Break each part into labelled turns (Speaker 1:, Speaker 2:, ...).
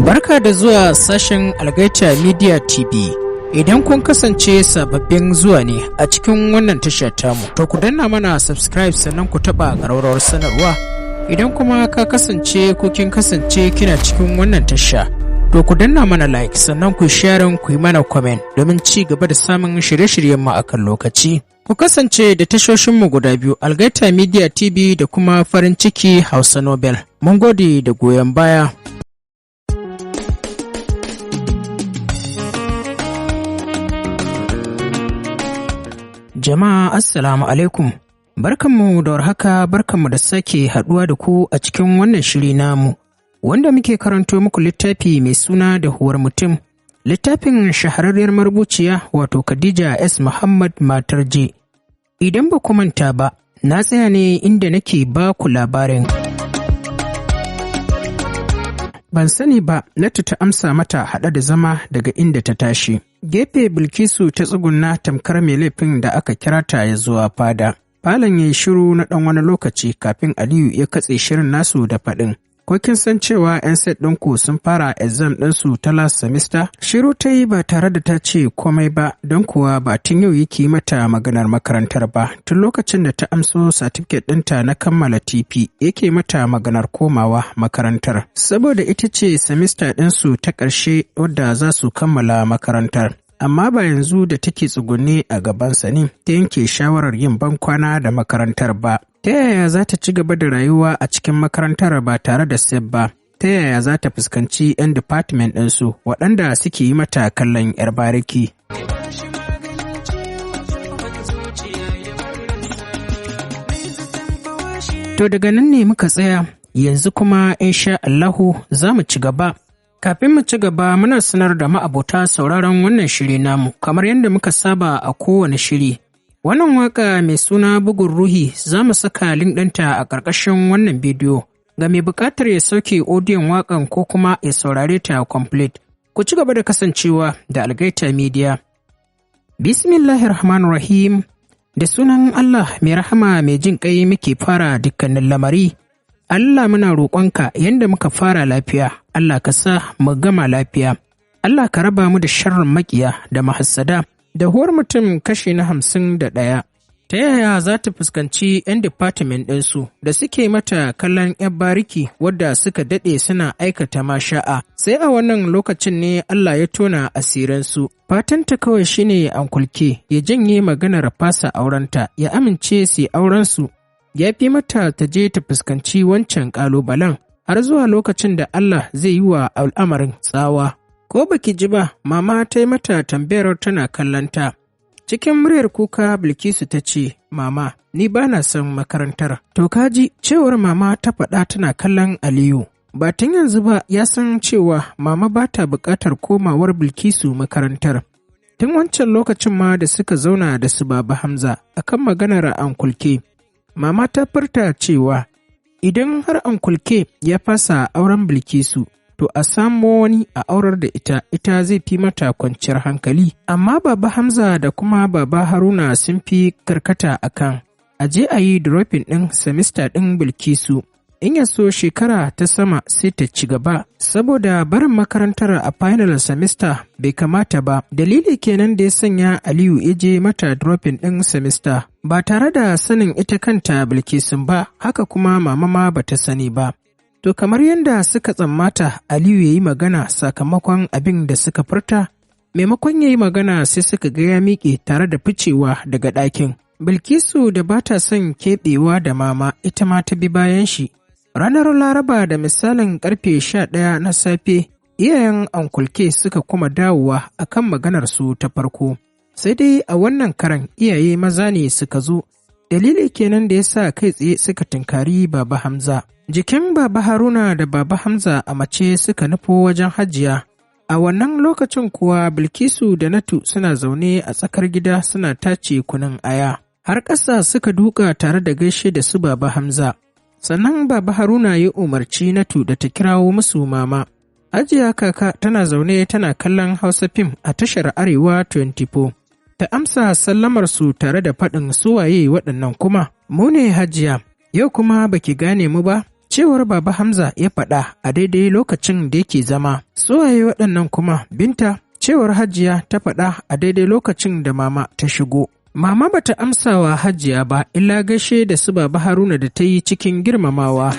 Speaker 1: Barka da zuwa sashen Algaita Media TV. Idan kun kasance sababbin zuwa ne a cikin wannan tashar tamu, to ku danna mana subscribe sannan ku taɓa ƙararrawar sanarwa. Idan kuma ka kasance ko kin kasance kina cikin wannan tasha, to ku danna mana like sannan ku share ku yi mana comment domin ci gaba da samun shirye-shiryen mu akan lokaci. Ku kasance da tashoshinmu guda biyu, Algaita Media TV da kuma farin ciki Hausa Novel. Mun gode da goyon baya. Jama'a assalamu alaikum. Barkanmu da warhaka, barkanmu da sake haduwa da ku a cikin wannan shiri namu, wanda muke karanto muku littafi mai suna Dahuwar mutum. Littafin shahararriyar marubuciya wato Khadija S. Muhammad matar J. Idan ba ku manta ba, na tsaya ne inda nake ba ku labarin. Ban sani ba, Latu ta amsa mata haɗa da zama daga inda ta tashi. Gefe Bilkisu ta tsugunna tamkar mai laifin da aka kira ta ya zuwa fada. Falon ya yi shiru na ɗan wani lokaci kafin Aliyu ya katse shirin nasu da faɗin. Ko kin san cewa 'yan set ɗinku sun fara exam ɗinsu ta last semester? Shiru ta yi ba tare da ta ce komai ba, don kuwa ba tun yau yake mata maganar makarantar ba. Tun lokacin da ta amso certificate ɗinta na kammala TP yake mata maganar komawa makarantar. Saboda ita ce semester ɗinsu ta ƙarshe wadda za su kammala makarantar. Amma ba yanzu da take tsugunne a gabansa ne ta yanke shawarar yin bankwana da makarantar ba. Ta yaya za ta ci gaba da rayuwa a cikin makarantar ba tare da sef ba? Ta yaya za ta fuskanci 'yan department ɗinsu waɗanda suke yi mata kallon 'yar bariki? To daga nan ne muka tsaya, yanzu kuma insha Allahu za mu ci gaba. Kafin mu ci gaba muna sanar da ma'abota sauraron wannan shiri namu kamar yadda muka saba a kowane shiri. Wannan waka mai suna bugun ruhi za mu saka link ɗinta a ƙarƙashin wannan bidiyo. Ga mai buƙatar ya sauke odiyon waƙan ko kuma ya saurare ta complete. Ku ci gaba da kasancewa da Algaita Media. Bismillahirrahmanirrahim. Da sunan Allah mai rahama mai jin ƙai muke fara dukkanin lamari. Allah muna roƙonka yanda muka fara lafiya, Allah ka sa mu gama lafiya. Allah ka raba mu da sharrin maƙiya da mahassada. Dahuwar mutum kashi na 51. Ta yaya za ta fuskanci 'yan department ɗinsu da suke mata kallon 'yan bariki wadda suka daɗe suna aikata masha'a. Sai a wannan lokacin ne Allah ya tona asirinsu. Fatanta kawai shine ankulke ya janye maganar fasa aurenta, ya amince su aurensu. Ya fi mata ta je ta fuskanci wancan ƙalubalen har zuwa lokacin da Allah zai yi wa al'amarin tsawa. Ko baki ji ba, mama ta yi mata tambayar tana kallanta. Cikin muryar kuka Bilkisu ta ce, Mama, ni ba na son makarantar. To kaji, cewar mama ta faɗa tana kallon Aliyu. Ba tun yanzu ba ya san cewa mama ba ta buƙatar komawar Bilkisu makarantar. Tun wancan lokacin ma da suka zauna da su Baba Hamza akan maganar ankulke. Mama ta furta cewa idan har ankulke ya fasa auren Bilkisu, to a samo wani a aurar da ita zai fi mata kwanciyar hankali. Amma Baba Hamza da kuma Baba Haruna sun fi karkata akan aje a yi dropping ɗin semester ɗin Bilkisu. In ya so shekara ta sama sai ta ci gaba, saboda barin makarantar a final semester bai kamata ba. Dalili kenan da ya sanya Aliyu ya je mata dropping ɗin semester ba tare da sanin ita kanta Bilkisun ba, haka kuma mama ma bata sani ba. To kamar yadda suka tsammata Aliyu ya yi magana sakamakon abin da suka furta, maimakon ya yi magana sai suka ga ya miƙe tare da ficewa daga ɗakin. Bilkisu da ba ta son keɓewa da mama ita ma ta bi bayan shi. Ranar Laraba da misalin ƙarfe 11 na safe, iyayen ankulke suka kuma dawowa akan maganarsu ta farko. Sai dai a wannan karan iyaye maza ne suka zo, dalili kenan da ya sa kai tsaye suka tunkari Baba Hamza. Jikin Baba Haruna da Baba Hamza a mace suka nufo wajen Hajiya. A wannan lokacin kuwa Bilkisu da Natu suna zaune a tsakar gida suna tace kunun aya. Har ƙasa suka duka tare da gaishe da su Baba Hamza. Sannan Baba Haruna ya umarci Natu da ta kirawo musu mama. Hajiya kaka tana zaune tana kallon Hausa fim a tashar Arewa 24. Ta amsa sallamarsu tare da faɗin suwaye waɗannan kuma. Mu ne Hajiya, yau kuma baki gane mu ba? cewar Baba Hamza ya faɗa a daidai lokacin da yake zama. Suwaye waɗannan kuma Binta, cewar Hajiya ta faɗa a daidai lokacin da Mama ta shigo. Mama bata amsa wa Hajiya ba illa gaishe da su Baba Haruna da ta yi cikin girmamawa.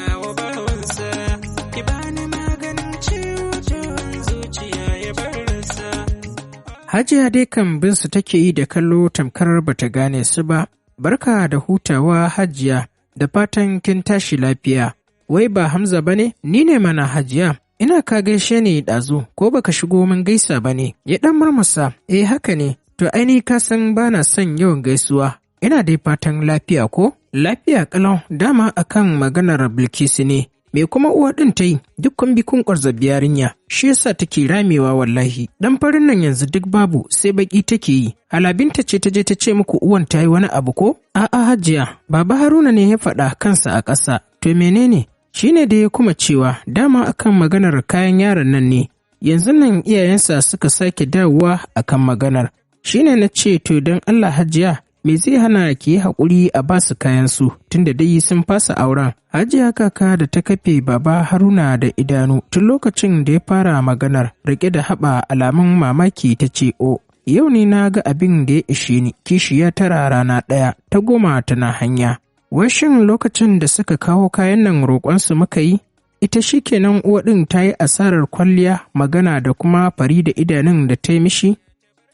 Speaker 1: Hajiya dai kan bin su take yi da kallo tamkar bata gane su ba. Barka da hutawa Hajiya, da fatan kin tashi lafiya. Wai ba Hamza bane? Ni ne mana Hajiya. Ina ka gaishe ni ɗazu, ko baka shigo min gaisa bane? Ya ɗan murmusa, haka ne. To aini ka san bana son yawan gaisuwa. Ina dai fatan lafiya ko? Lafiya kalau, dama akan maganar Bilkisu ne. Me kuma uwa ɗin ta yi, duk kun bi kun ƙwarzabi yarinya, shi yasa take ramewa wallahi. Ɗan farin nan yanzu duk babu, sai baƙi take yi. Halabinta ce ta je ta ce muku uwan ta yi wani abu ko? A'a Hajiya, Baba Haruna ne ya faɗa kansa a ƙasa. To menene? Shi ne da ya kuma cewa dama akan maganar kayan yaron nan ne. Yanzu nan iyayensa suka sake dawowa akan maganar. Shi ne na ce to don Allah Hajiya, me zai hana ki yi haƙuri a ba su kayansu tunda dai sun fasa auren. Hajiya kaka da ta kafe Baba Haruna da idanu tun lokacin da ya fara maganar rike da haɓa alamun mamaki ta ce o. Yau ne na ga abin da ya ishe ni, kishiya tara rana ɗaya, ta goma tana hanya. Washin lokacin da suka kawo kayan nan roƙonsu muka yi, ita shi kenan uwa ɗin ta yi asarar kwalliya, magana da kuma fari da idanun da ta yi mishi.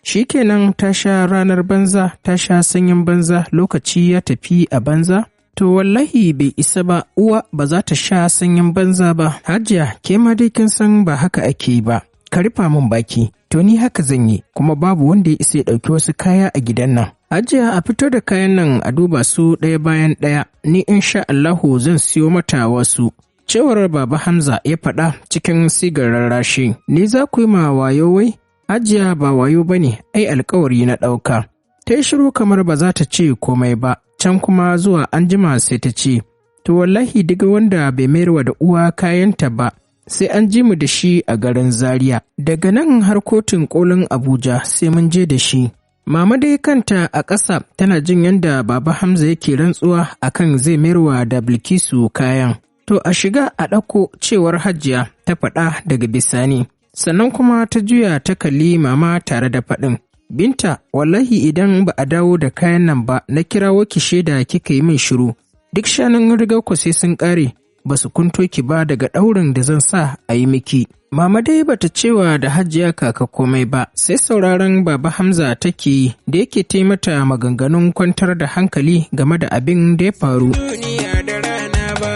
Speaker 1: Shi kenan ta sha ranar banza, ta sha sanyin banza, lokaci ya tafi a banza? To wallahi bai isa ba, uwa ba za ta sha sanyin banza ba. Hajiya, ke ma dai kin san ba haka ake yi ba. Ka rufa min baki, to ni haka zan yi, kuma babu wanda ya isa ya ɗauki wasu kaya a gidan nan. Hajiya a fito da kayan nan a duba su ɗaya bayan ɗaya, ni insha Allahu zan siyo mata wasu. Cewar Baba Hamza ya faɗa cikin sigar rarrashi, ni za ku yi ma wayo wai? Hajiya ba wayo ba ne, ai alkawari na ɗauka. Ta yi shiru kamar ba za ta ce komai ba, can kuma zuwa anjima sai ta ce, to wallahi diga wanda bai mayarwa da uwa kayanta ba, sai an ji mu da shi a garin Zaria. Daga nan har kotun kolin Abuja sai mun je da shi. Mama dai kanta a ƙasa tana jin yadda Baba Hamza yake rantsuwa akan zai mayarwa da Bilkisu kayan. To a shiga a ɗauko, cewar Hajiya ta faɗa daga bisani. Sannan kuma ta juya ta kalli Mama tare da faɗin, Binta, wallahi idan ba a dawo da kayan nan ba na kirawo ki shaida kika yi min shiru. Duk shanun rigar ku sai sun ƙare, ba su kunto ki ba daga ɗaurin da zan sa a yi miki. Mama dai bata cewa da Hajiya kaka komai ba, sai sauraron Baba Hamza take yi da yake taimata maganganun kwantar da hankali game da abin da ya faru. Duniya da rana ba,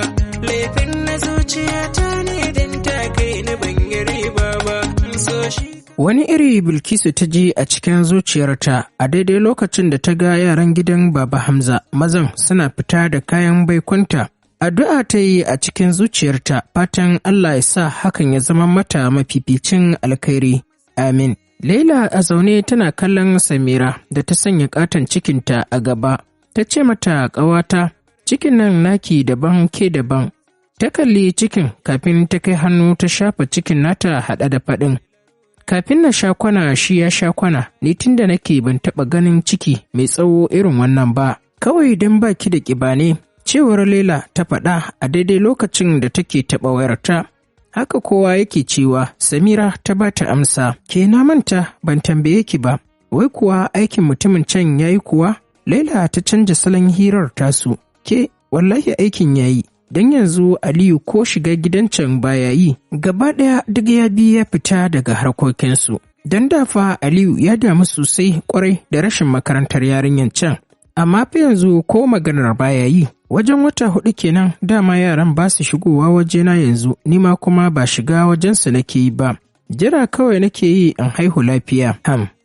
Speaker 1: laifin na zuciyata ne don ta kai ni ban yi riba ba, so shi. Wani iri Bilkisu ta ji a cikin zuciyarta a daidai lokacin da ta ga yaran gidan Baba Hamza mazan suna fita da kayan baikonta. Addu'a ta yi a cikin zuciyarta, fatan Allah ya sa hakan ya zama mata mafificin alkhairi. Amin. Laila a zaune tana kallon Samira da ta sanya katon cikinta a gaba. Ta ce mata, ƙawata, cikin nan naki daban ke daban. Ta kalli cikin kafin ta kai hannu ta shafa cikin nata haɗe da faɗin. Kafin na sha kwana shi ya sha kwana, ni tun da nake ban taɓa ganin ciki mai tsawo irin wannan ba. Kawai don baki da ƙiba ne. Cewar Laila ta faɗa a daidai lokacin da take taɓa wayarta. Haka kowa yake cewa, Samira ta ba ta amsa, ke na manta ban tambaye ki ba, wai kuwa aikin mutumin can yayi kuwa? Laila ta canja salon hirar tasu, ke wallahi aikin yayi, don yanzu Aliyu ko shiga gidan can baya yi, gaba ɗaya duk ya bi ya fita daga harkokinsu. Don dafa Aliyu ya damu sosai kwarai da rashin makarantar yarinyar can, amma fa yanzu ko maganar baya yi. Wajen wata 4 kenan dama yaran ba su shigowa wajena yanzu, nima kuma ba shiga wajensu nake yi ba. Jira kawai nake yi in haihu lafiya.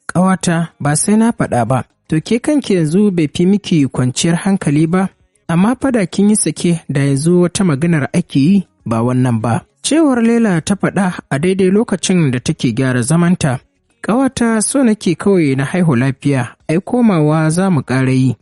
Speaker 1: Ƙawata, ba sai na faɗa ba. To ke kanki yanzu bai fi miki kwanciyar hankali ba? Amma fada kin yi sake da yanzu wata maganar ake yi ba wannan ba. Cewar Laila ta faɗa a daidai lokacin da take gyara zamanta. Ƙawata, so nake kawai na haihu lafiya, ai komawa za mu ƙara yi.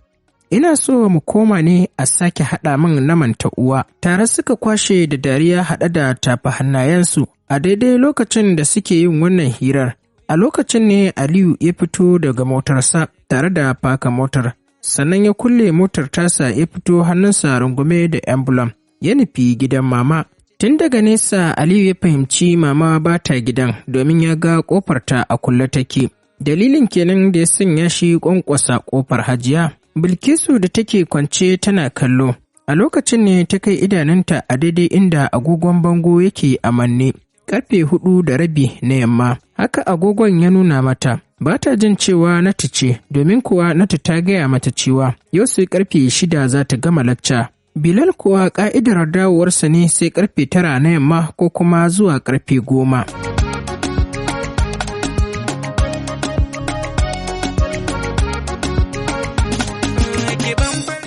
Speaker 1: Ina so mu koma ne a sake haɗa min namanta uwa. Tare suka kwashe da dariya haɗe da tafa hannayensu a daidai lokacin da suke yin wannan hirar. A lokacin ne Aliyu ya fito daga motarsa tare da faka motar. Sannan ya kulle motar tasa ya fito hannunsa rungume da emblem. ya nufi gidan mama. Tun daga nesa Aliyu ya fahimci mama ba ta gidan domin ya ga ƙofarta a kulle take. Dalilin kenan da ya sanya shi ƙwanƙwasa ƙofar Hajiya. Bilkisu da take kwance tana kallo. A lokacin ne ta kai idanunta a daidai inda agogon bango yake a manne. Ƙarfe 4:30 na yamma. Haka agogon ya nuna mata. Ba ta jin cewa Nata ce, domin kuwa Nata ta gaya mata cewa yau sai ƙarfe 6 za ta gama lacca. Bilal kuwa ƙa'idar dawowarsa ne sai ƙarfe 9 na yamma ko kuma zuwa ƙarfe 10.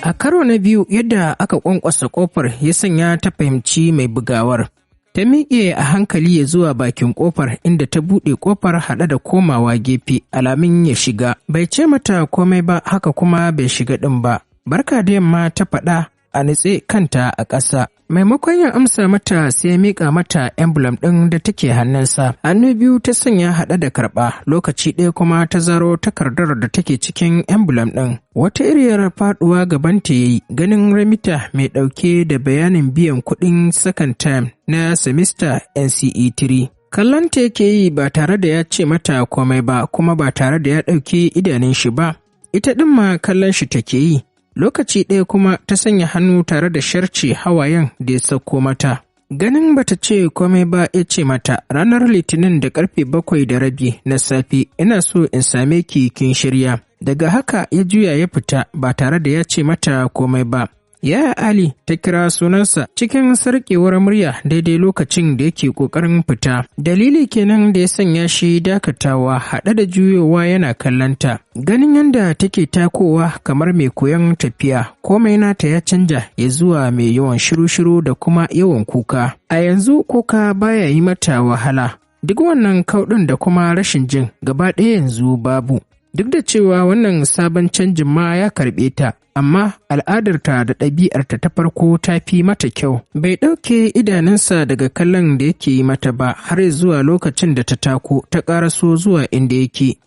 Speaker 1: A karo na biyu yadda aka ƙwanƙwasa ƙofar ya sanya ta fahimci mai bugawar. Ta miƙe a hankali ya zuwa bakin ƙofar inda ta buɗe ƙofar haɗe da komawa gefe alamin ya shiga. Bai ce mata komai ba haka kuma bai shiga ɗin ba. Barka da yamma ta faɗa a nutse kanta a ƙasa. Maimakon ya amsa mata sai ya miƙa mata emblem ɗin da take hannunsa. Hannu biyu ta sanya haɗe da karɓa, lokaci ɗaya kuma ta zaro takardar da take cikin emblem ɗin. Wata iriyar faɗuwa gabanta ya yi ganin remita mai ɗauke da bayanin biyan kuɗin second term na semester NCE 3. Kallonta yake yi ba tare da ya ce mata komai ba kuma ba tare da ya ɗauke idanun shi ba. Ita ɗin ma kallon shi take yi. Lokaci ɗaya kuma ta sanya hannu tare da sharce hawayen da ya sauko mata. Ganin bata ce komai ba ya ce mata ranar Litinin da ƙarfe 7:30 na safe ina so in same ki kin shirya. Daga haka ya juya ya fita ba tare da ya ce mata komai ba. Yaya Ali ta kira sunansa cikin sarƙewar murya daidai lokacin da yake ƙoƙarin fita. Dalili kenan da ya sanya shi dakatawa haɗe da juyowa yana kallonta. Ganin yadda take takowa kamar mai koyon tafiya, komai nata ya canja ya zuwa mai yawan shiru-shiru da kuma yawan kuka. A yanzu kuka baya yi mata wahala. Duk wannan kauɗin da kuma rashin jin gaba ɗaya yanzu babu. Duk da cewa wannan sabon canjin ma ya karɓe ta, amma al'adarta da ɗabi'arta ta farko ta fi mata kyau. Bai ɗauke idanunsa daga kallon da yake yi mata ba har zuwa lokacin da ta tako ta ƙaraso zuwa inda yake.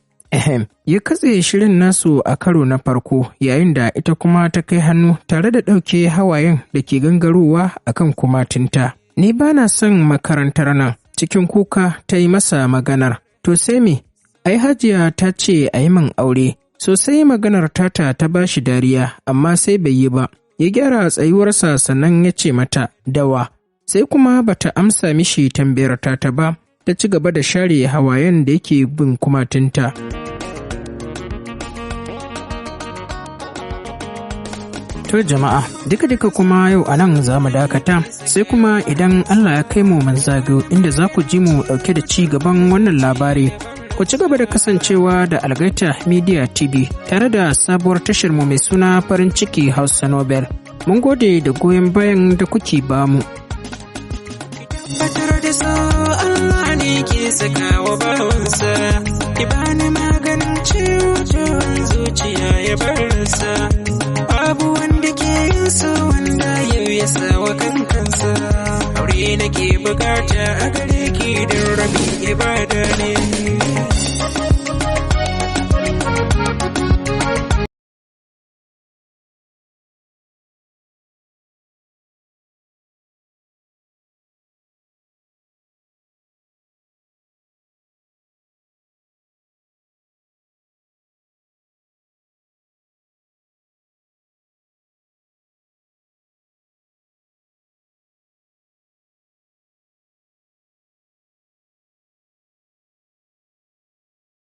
Speaker 1: Ya katse shirin nasu a karo na farko yayin da ita kuma ta kai hannu tare da ɗauke hawayen da ke gangarowa a kan kumatinta. Ni ba na son makarantar nan, cikin kuka ta yi masa maganar. To sai me? Ai Hajiya ta ce a yi min aure. Sosai maganar tata ta ba shi dariya, amma sai bai yi ba. Ya gyara tsayuwarsa sannan ya ce mata, dawa. Sai kuma bata amsa mishi tambayar tata ba, ta ci gaba da share hawayen da yake bin kumatunta. To jama'a, duka kuma yau a nan za mu dakata, sai kuma idan Allah ya kai mu zagayo inda za ku ji mu ɗauke da ci gaban wannan labari. Ku ci gaba da kasancewa da Algaita Media TV tare da sabuwar tashar mu mai suna farin ciki Hausa Novel. Mun gode da goyon bayan da kuke bamu. Fatar da so Allah ne ke sakawa bawansa, ibani maganin ciwon zuciya ya barsa. Babu wanda ke yin so wanda yau ya sawa kankansa. Aure nake bukata a gare ki don rabi ibada ne.